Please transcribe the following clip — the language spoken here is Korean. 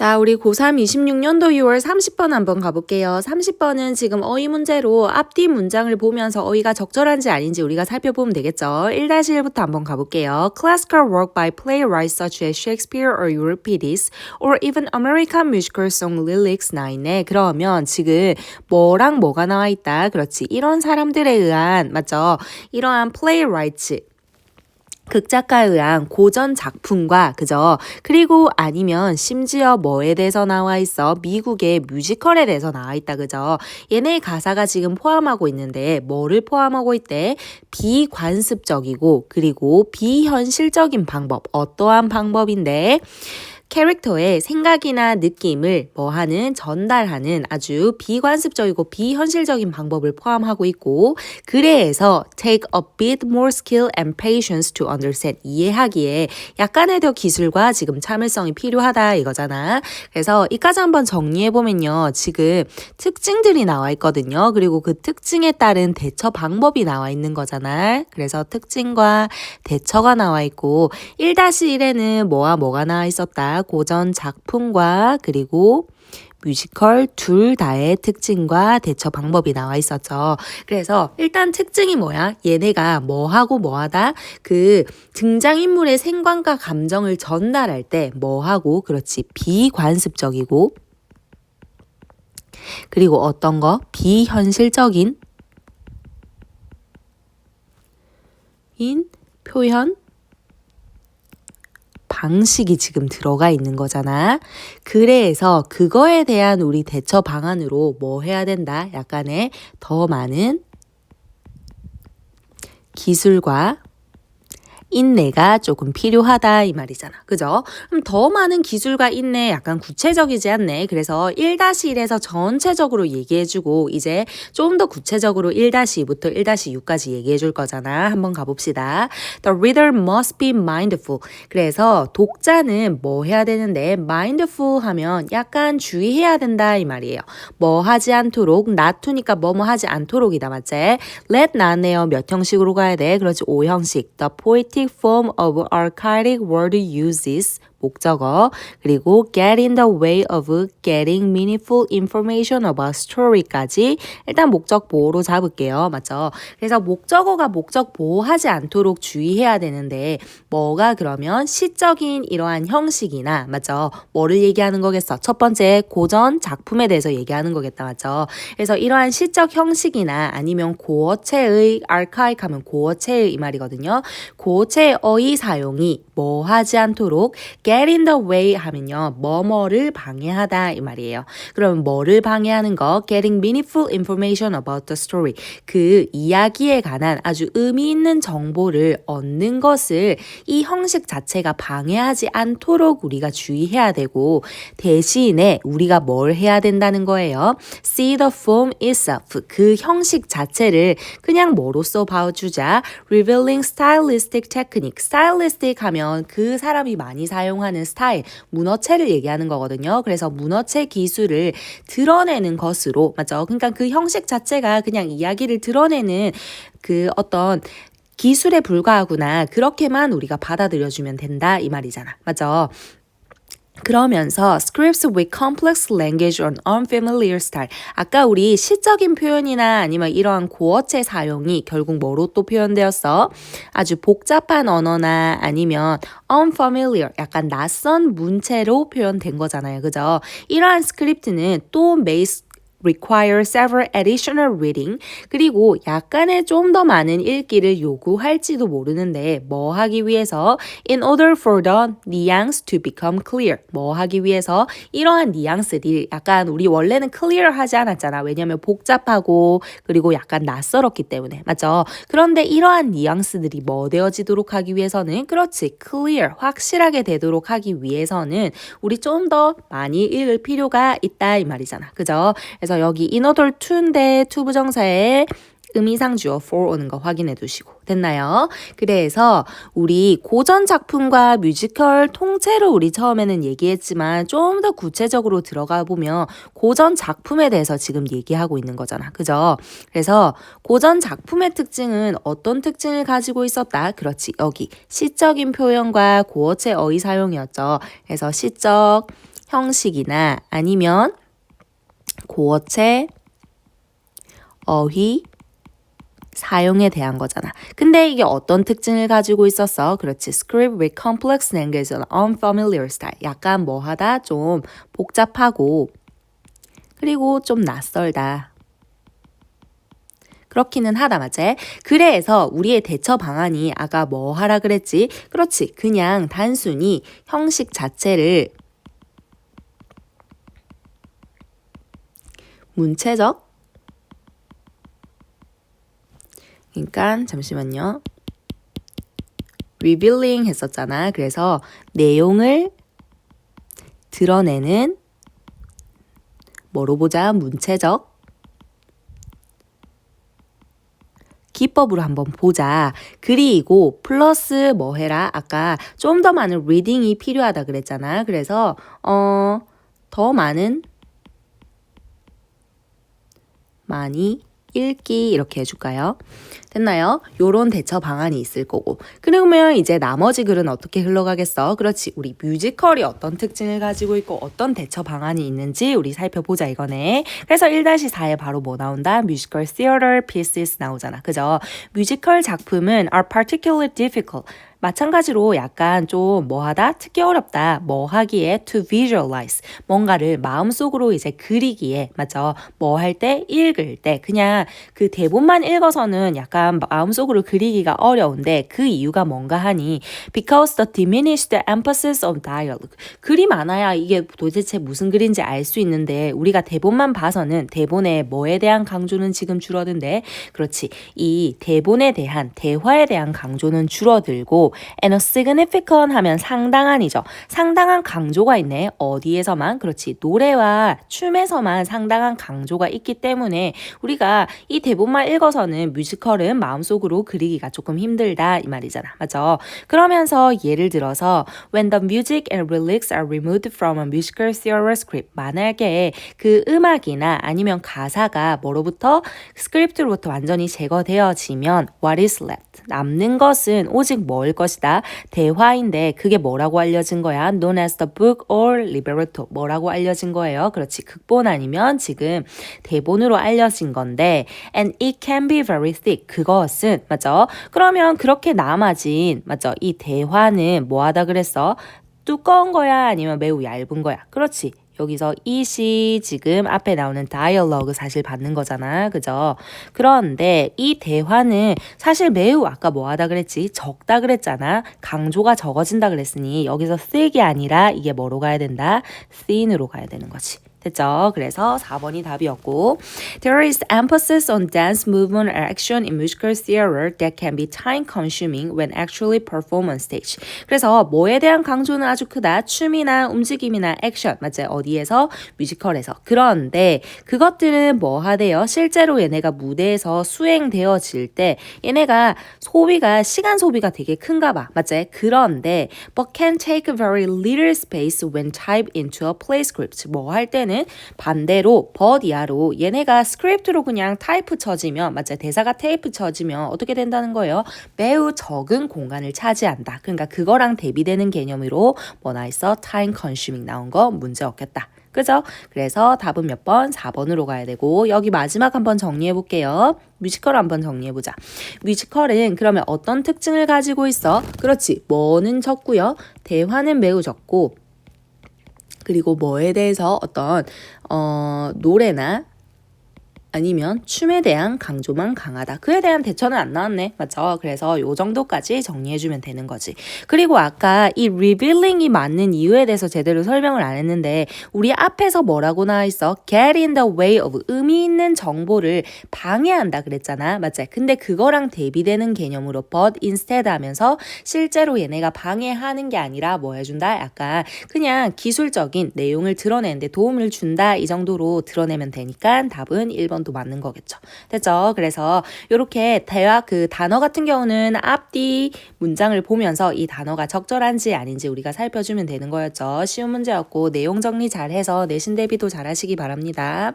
자, 우리 고3 26년도 6월 30번 한번 가볼게요. 30번은 지금 어휘 문제로 앞뒤 문장을 보면서 어휘가 적절한지 아닌지 우리가 살펴보면 되겠죠. 1-1부터 한번 가볼게요. Classical work by playwrights such as Shakespeare or Euripides or even American musical song lyrics 나 있네. 그러면 지금 뭐랑 뭐가 나와 있다? 그렇지. 이런 사람들에 의한, 맞죠? 이러한 playwrights. 극작가에 의한 고전 작품과 그죠? 그리고 아니면 심지어 뭐에 대해서 나와 있어? 미국의 뮤지컬에 대해서 나와 있다 그죠? 얘네 가사가 지금 포함하고 있는데 뭐를 포함하고 있대? 비관습적이고 그리고 비현실적인 방법. 어떠한 방법인데? 캐릭터의 생각이나 느낌을 뭐하는 전달하는 아주 비관습적이고 비현실적인 방법을 포함하고 있고 그래서 take a bit more skill and patience to understand 이해하기에 약간의 더 기술과 지금 참을성이 필요하다 이거잖아. 그래서 이까지 한번 정리해보면요. 지금 특징들이 나와 있거든요. 그리고 그 특징에 따른 대처 방법이 나와 있는 거잖아. 그래서 특징과 대처가 나와 있고 1-1에는 뭐와 뭐가 나와 있었다. 고전 작품과 그리고 뮤지컬 둘 다의 특징과 대처 방법이 나와 있었죠. 그래서 일단 특징이 뭐야? 얘네가 뭐하고 뭐하다? 그 등장인물의 생각과 감정을 전달할 때 뭐하고 그렇지 비관습적이고 그리고 어떤 거? 비현실적인 표현 방식이 지금 들어가 있는 거잖아. 그래서 그거에 대한 우리 대처 방안으로 뭐 해야 된다? 약간의 더 많은 기술과 인내가 조금 필요하다 이 말이잖아. 그죠? 그럼 더 많은 기술과 인내 약간 구체적이지 않네. 그래서 1-1에서 전체적으로 얘기해주고 이제 좀 더 구체적으로 1-2부터 1-6까지 얘기해줄 거잖아. 한번 가봅시다. The reader must be mindful. 그래서 독자는 뭐 해야 되는데 mindful 하면 약간 주의해야 된다 이 말이에요. 뭐 하지 않도록 not to니까 뭐뭐 하지 않도록이다 맞지? let not네요. 몇 형식으로 가야 돼? 그렇지 5형식. The poetic form of archaic word uses 목적어 그리고 get in the way of getting meaningful information about story까지 일단 목적 보호로 잡을게요. 맞죠? 그래서 목적어가 목적 보호하지 않도록 주의해야 되는데 뭐가 그러면 시적인 이러한 형식이나 맞죠? 뭐를 얘기하는 거겠어? 첫 번째 고전 작품에 대해서 얘기하는 거겠다. 맞죠? 그래서 이러한 시적 형식이나 아니면 고어체의 archaic 하면 고어체의 이 말이거든요. 고어체의 어휘 사용이 뭐 하지 않도록 get in the way 하면요. 뭐뭐를 방해하다 이 말이에요. 그럼 뭐를 방해하는 거? getting meaningful information about the story. 그 이야기에 관한 아주 의미 있는 정보를 얻는 것을 이 형식 자체가 방해하지 않도록 우리가 주의해야 되고 대신에 우리가 뭘 해야 된다는 거예요. see the form itself. 그 형식 자체를 그냥 뭐로써 봐주자. revealing stylistic technique. stylistic 하면 그 사람이 많이 사용하는 스타일, 문어체를 얘기하는 거거든요. 그래서 문어체 기술을 드러내는 것으로, 맞죠? 그러니까 그 형식 자체가 그냥 이야기를 드러내는 그 어떤 기술에 불과하구나. 그렇게만 우리가 받아들여주면 된다. 이 말이잖아. 맞죠? 그러면서 scripts with complex language or unfamiliar style. 아까 우리 시적인 표현이나 아니면 이러한 고어체 사용이 결국 뭐로 또 표현되었어? 아주 복잡한 언어나 아니면 unfamiliar, 약간 낯선 문체로 표현된 거잖아요. 그죠? 이러한 스크립트는 또 require several additional reading 그리고 약간의 좀 더 많은 읽기를 요구할지도 모르는데 뭐 하기 위해서 in order for the nuance to become clear 뭐 하기 위해서 이러한 뉘앙스들이 약간 우리 원래는 clear 하지 않았잖아. 왜냐면 복잡하고 그리고 약간 낯설었기 때문에 맞죠? 그런데 이러한 뉘앙스들이 뭐 되어지도록 하기 위해서는 그렇지 clear 확실하게 되도록 하기 위해서는 우리 좀 더 많이 읽을 필요가 있다 이 말이잖아. 그죠? 그래서 여기 in order to인데 to 부정사에 의미상 주어 for 오는 거 확인해 두시고 됐나요? 그래서 우리 고전 작품과 뮤지컬 통째로 우리 처음에는 얘기했지만 좀 더 구체적으로 들어가 보면 고전 작품에 대해서 지금 얘기하고 있는 거잖아. 그죠? 그래서 고전 작품의 특징은 어떤 특징을 가지고 있었다? 그렇지. 여기 시적인 표현과 고어체 어휘 사용이었죠. 그래서 시적 형식이나 아니면 고어체, 어휘, 사용에 대한 거잖아. 근데 이게 어떤 특징을 가지고 있었어? 그렇지. Script with complex language and unfamiliar style. 약간 뭐하다? 좀 복잡하고 그리고 좀 낯설다. 그렇기는 하다, 맞지? 그래서 우리의 대처 방안이 아까 뭐 하라 그랬지? 그렇지. 그냥 단순히 형식 자체를 문체적 그러니까 잠시만요. revealing 했었잖아. 그래서 내용을 드러내는 뭐로 보자? 문체적 기법으로 한번 보자. 그리고 플러스 뭐 해라? 아까 좀 더 많은 리딩이 필요하다 그랬잖아. 그래서 더 많이 읽기 이렇게 해줄까요? 됐나요? 요런 대처 방안이 있을 거고. 그러면 이제 나머지 글은 어떻게 흘러가겠어? 그렇지. 우리 뮤지컬이 어떤 특징을 가지고 있고 어떤 대처 방안이 있는지 우리 살펴보자 이거네. 그래서 1-4에 바로 뭐 나온다? Musical theater pieces 나오잖아. 그죠? 뮤지컬 작품은 are particularly difficult. 마찬가지로 약간 좀 뭐하다? 특히 어렵다. 뭐 하기에 to visualize. 뭔가를 마음속으로 이제 그리기에 맞죠? 뭐 할 때? 읽을 때. 그냥 그 대본만 읽어서는 약간 마음속으로 그리기가 어려운데 그 이유가 뭔가 하니 because the diminished emphasis of dialogue. 글이 많아야 이게 도대체 무슨 글인지 알 수 있는데 우리가 대본만 봐서는 대본에 뭐에 대한 강조는 지금 줄어든데 그렇지. 이 대본에 대한 대화에 대한 강조는 줄어들고 and a significant 하면 상당한이죠. 상당한 강조가 있네. 어디에서만? 그렇지. 노래와 춤에서만 상당한 강조가 있기 때문에 우리가 이 대본만 읽어서는 뮤지컬은 마음속으로 그리기가 조금 힘들다 이 말이잖아. 맞죠? 그러면서 예를 들어서 when the music and lyrics are removed from a musical theater script 만약에 그 음악이나 아니면 가사가 뭐로부터 스크립트로부터 완전히 제거되어지면 what is left? 남는 것은 오직 뭘 것이다. 대화인데 그게 뭐라고 알려진 거야? known as the book or libretto. 뭐라고 알려진 거예요? 그렇지. 극본 아니면 지금 대본으로 알려진 건데 and it can be very thick. 그것은 맞죠? 그러면 그렇게 남아진 맞죠? 이 대화는 뭐하다 그랬어? 두꺼운 거야? 아니면 매우 얇은 거야? 그렇지. 여기서 it이 지금 앞에 나오는 dialogue 사실 받는 거잖아. 그죠? 그런데 이 대화는 사실 매우 아까 뭐 하다 그랬지? 적다 그랬잖아. 강조가 적어진다 그랬으니 여기서 thick이 아니라 이게 뭐로 가야 된다? thin으로 가야 되는 거지. 됐죠? 그래서 4번이 답이었고 There is emphasis on dance movement or action in musical theater that can be time consuming when actually performed on stage. 그래서 뭐에 대한 강조는 아주 크다. 춤이나 움직임이나 액션 맞지? 어디에서? 뮤지컬에서. 그런데 그것들은 뭐 하대요? 실제로 얘네가 무대에서 수행되어질 때 얘네가 시간 소비가 되게 큰가 봐. 맞지? 그런데 but can take very little space when typed into a play script. 뭐 할 때는 반대로 버디아로 얘네가 스크립트로 그냥 타이프 쳐지면 맞죠? 대사가 테이프 쳐지면 어떻게 된다는 거예요? 매우 적은 공간을 차지한다. 그러니까 그거랑 대비되는 개념으로 뭐 나 있어? time consuming 나온 거 문제 없겠다. 그죠? 그래서 답은 몇 번? 4번으로 가야 되고 여기 마지막 한번 정리해 볼게요. 뮤지컬 한번 정리해 보자. 뮤지컬은 그러면 어떤 특징을 가지고 있어? 그렇지. 뭐는 적고요. 대화는 매우 적고 그리고 뭐에 대해서 어떤 노래나 아니면 춤에 대한 강조만 강하다. 그에 대한 대처는 안 나왔네. 맞죠? 그래서 요 정도까지 정리해주면 되는 거지. 그리고 아까 이 revealing이 맞는 이유에 대해서 제대로 설명을 안 했는데 우리 앞에서 뭐라고 나와 있어? get in the way of 의미 있는 정보를 방해한다 그랬잖아. 맞지? 근데 그거랑 대비되는 개념으로 but instead 하면서 실제로 얘네가 방해하는 게 아니라 뭐 해준다? 약간 그냥 기술적인 내용을 드러내는데 도움을 준다. 이 정도로 드러내면 되니까 답은 1번 도 맞는 거겠죠. 됐죠? 그래서 이렇게 대화 그 단어 같은 경우는 앞뒤 문장을 보면서 이 단어가 적절한지 아닌지 우리가 살펴주면 되는 거였죠. 쉬운 문제였고 내용 정리 잘해서 내신 대비도 잘하시기 바랍니다.